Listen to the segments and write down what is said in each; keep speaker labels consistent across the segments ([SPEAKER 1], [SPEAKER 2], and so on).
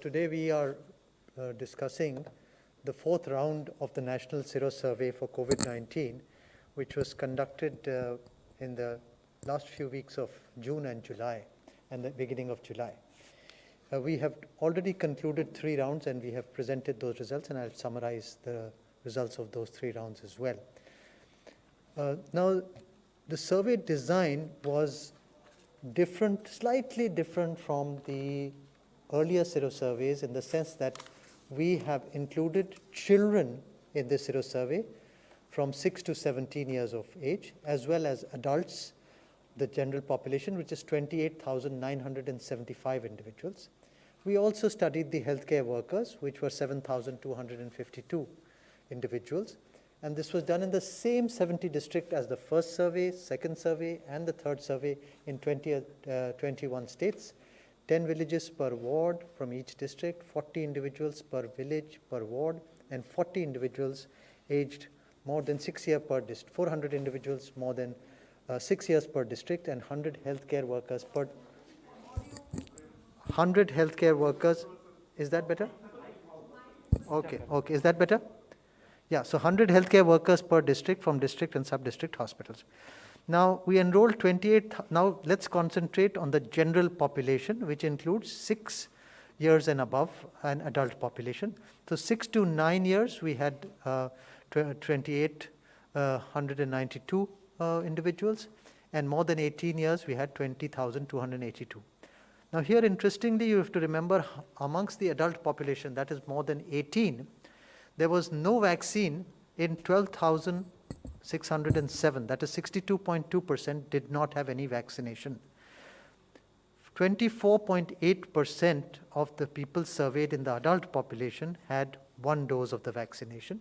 [SPEAKER 1] Today we are discussing the fourth round of the National Sero Survey for COVID-19, which was conducted in the last few weeks of June and July, and the beginning of July. We have already concluded 3 rounds and we have presented those results, and I'll summarize the results of those 3 rounds as well. Now, the survey design was different, slightly different from the earlier sero surveys in the sense that we have included children in this sero survey from 6 to 17 years of age, as well as adults, the general population, which is 28,975 individuals. We also studied the healthcare workers, which were 7,252 individuals. And this was done in the same 70 district as the first survey, second survey, and the third survey in 21 states. 10 villages per ward from each district, 40 individuals per village per ward, and 40 individuals aged more than 6 years per district, 400 individuals more than 6 years per district, and 100 healthcare workers per 100 healthcare workers. Is that better? Okay, is that better? Yeah, so 100 healthcare workers per district from district and sub-district hospitals. Now, we enrolled 28. Now, let's concentrate on the general population, which includes 6 years and above an adult population. So, 6 to 9 years, we had 2,892 individuals, and more than 18 years, we had 20,282. Now, here, interestingly, you have to remember amongst the adult population, that is more than 18, there was no vaccine in 12,607, that is 62.2% did not have any vaccination. 24.8% of the people surveyed in the adult population had 1 dose of the vaccination,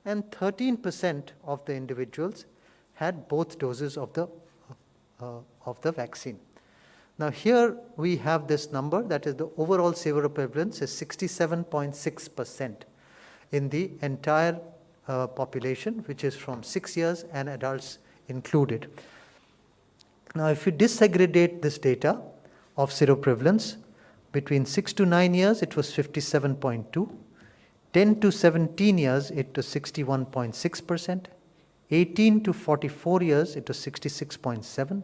[SPEAKER 1] and 13% of the individuals had both doses of the vaccine. Now here we have this number, that is the overall sero-prevalence is 67.6% in the entire population, which is from 6 years and adults included. Now, if you disaggregate this data of sero-prevalence, between 6 to 9 years, it was 57.2, 10 to 17 years, it was 61.6%, 18 to 44 years, it was 66.7.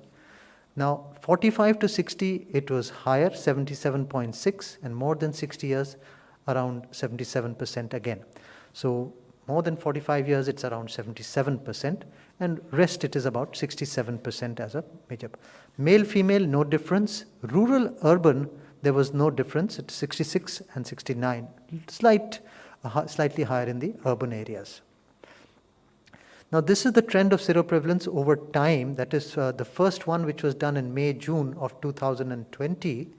[SPEAKER 1] Now, 45 to 60, it was higher, 77.6, and more than 60 years, around 77% again. So, more than 45 years, it's around 77%, and rest it is about 67% as a major. Male, female, no difference. Rural, urban, there was no difference. It's 66 and 69, slightly higher in the urban areas. Now, this is the trend of sero-prevalence over time. That is the first one, which was done in May, June of 2020,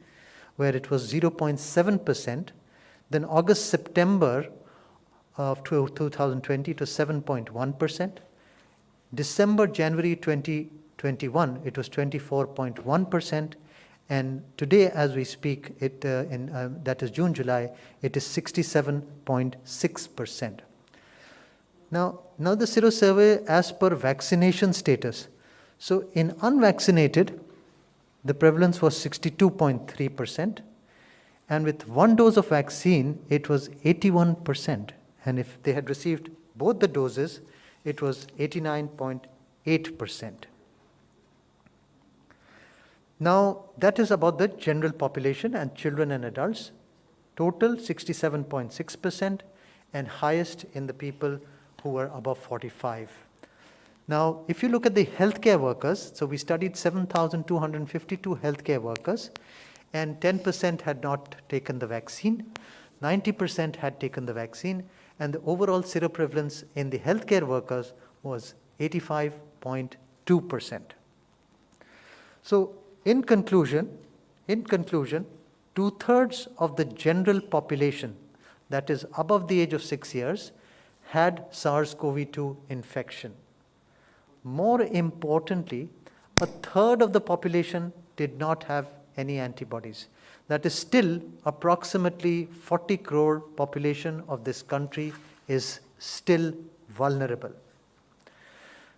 [SPEAKER 1] where it was 0.7%. Then August, September of 2020 to 7.1%. December, January 2021, it was 24.1%. And today, as we speak, that is June, July, it is 67.6%. Now the sero survey as per vaccination status. So in unvaccinated, the prevalence was 62.3%. And with 1 dose of vaccine, it was 81%. And if they had received both the doses, it was 89.8%. Now, that is about the general population and children and adults. Total 67.6%, and highest in the people who were above 45. Now, if you look at the healthcare workers, so we studied 7,252 healthcare workers, and 10% had not taken the vaccine, 90% had taken the vaccine, and the overall sero-prevalence in the healthcare workers was 85.2%. So, in conclusion, 2/3 of the general population, that is above the age of 6 years, had SARS-CoV-2 infection. More importantly, 1/3 of the population did not have any antibodies. That is still approximately 40 crore population of this country is still vulnerable.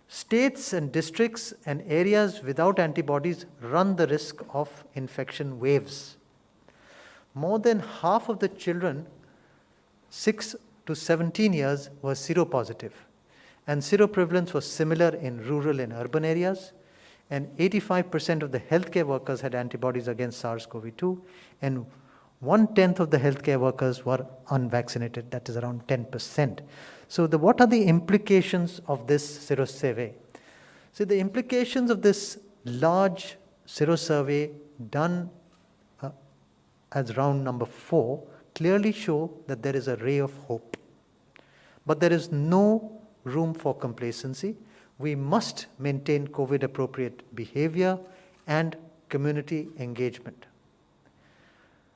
[SPEAKER 1] States and districts and areas without antibodies run the risk of infection waves. more than half of the children 6 to 17 years were seropositive. And seroprevalence was similar in rural and urban areas. And 85% of the healthcare workers had antibodies against SARS-CoV-2. And 1/10 of the healthcare workers were unvaccinated, that is around 10%. So what are the implications of this sero-survey? So the implications of this large sero-survey done as round number 4 clearly show that there is a ray of hope. But there is no room for complacency. We must maintain COVID-appropriate behavior and community engagement.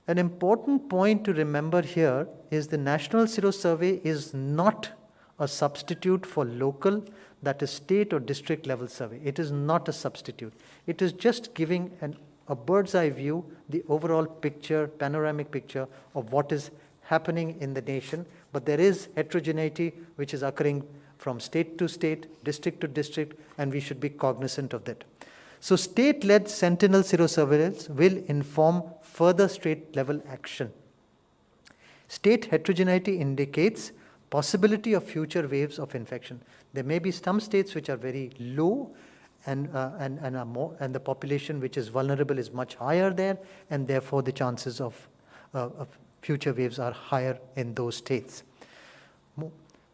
[SPEAKER 1] An important point to remember here is the National Sero Survey is not a substitute for local, that is state or district level survey. It is not a substitute. It is just giving a bird's eye view, the overall picture, panoramic picture of what is happening in the nation. But there is heterogeneity which is occurring from state to state, district to district, and we should be cognizant of that. So state-led sentinel sero-surveillance will inform further state-level action. State heterogeneity indicates possibility of future waves of infection. There may be some states which are very low and the population which is vulnerable is much higher there, and therefore the chances of future waves are higher in those states.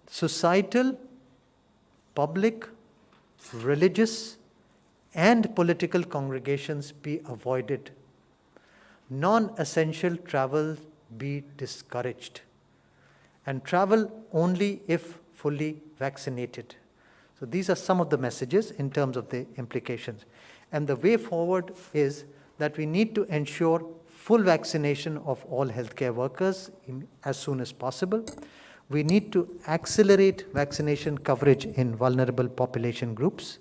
[SPEAKER 1] Societal, public, religious, and political congregations be avoided. Non-essential travel be discouraged. And travel only if fully vaccinated. So these are some of the messages in terms of the implications. And the way forward is that we need to ensure full vaccination of all healthcare workers as soon as possible. We need to accelerate vaccination coverage in vulnerable population groups.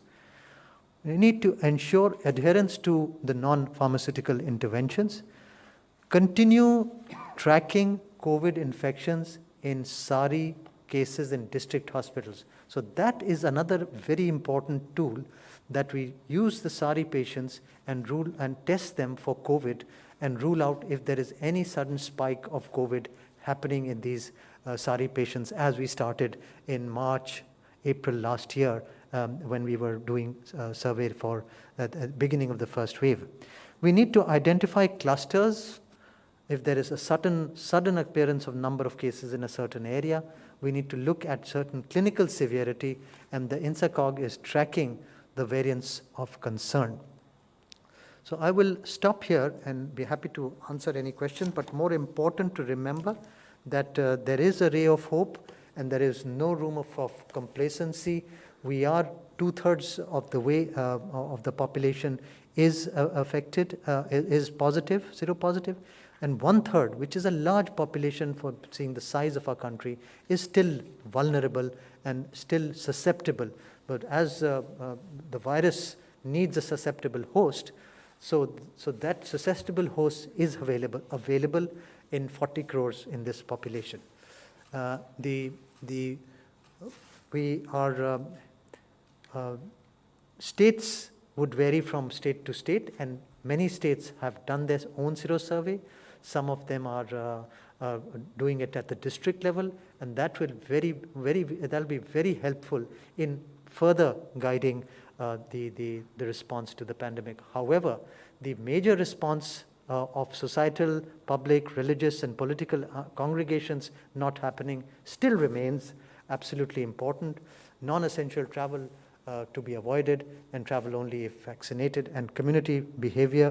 [SPEAKER 1] We need to ensure adherence to the non-pharmaceutical interventions. Continue tracking COVID infections in SARI cases in district hospitals. So that is another very important tool, that we use the SARI patients and test them for COVID and rule out if there is any sudden spike of COVID happening in these SARI patients, as we started in March, April last year when we were doing a survey for the beginning of the first wave. We need to identify clusters. If there is a sudden appearance of number of cases in a certain area, we need to look at certain clinical severity, and the INSACOG is tracking the variants of concern. So I will stop here and be happy to answer any question, but more important to remember that there is a ray of hope and there is no room of complacency. We are 2/3 of the way of the population is affected, is positive, seropositive, and 1/3, which is a large population for seeing the size of our country, is still vulnerable and still susceptible. But as the virus needs a susceptible host, so that susceptible host is available in 40 crores in this population. States would vary from state to state, and many states have done their own sero survey. Some of them are doing it at the district level, and that will that'll be very helpful in further guiding the response to the pandemic. However, the major response of societal, public, religious, and political congregations not happening still remains absolutely important. Non-essential travel to be avoided, and travel only if vaccinated, and community behavior,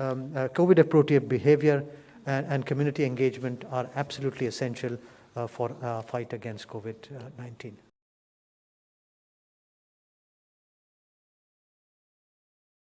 [SPEAKER 1] COVID-appropriate behavior and community engagement are absolutely essential for fight against COVID-19.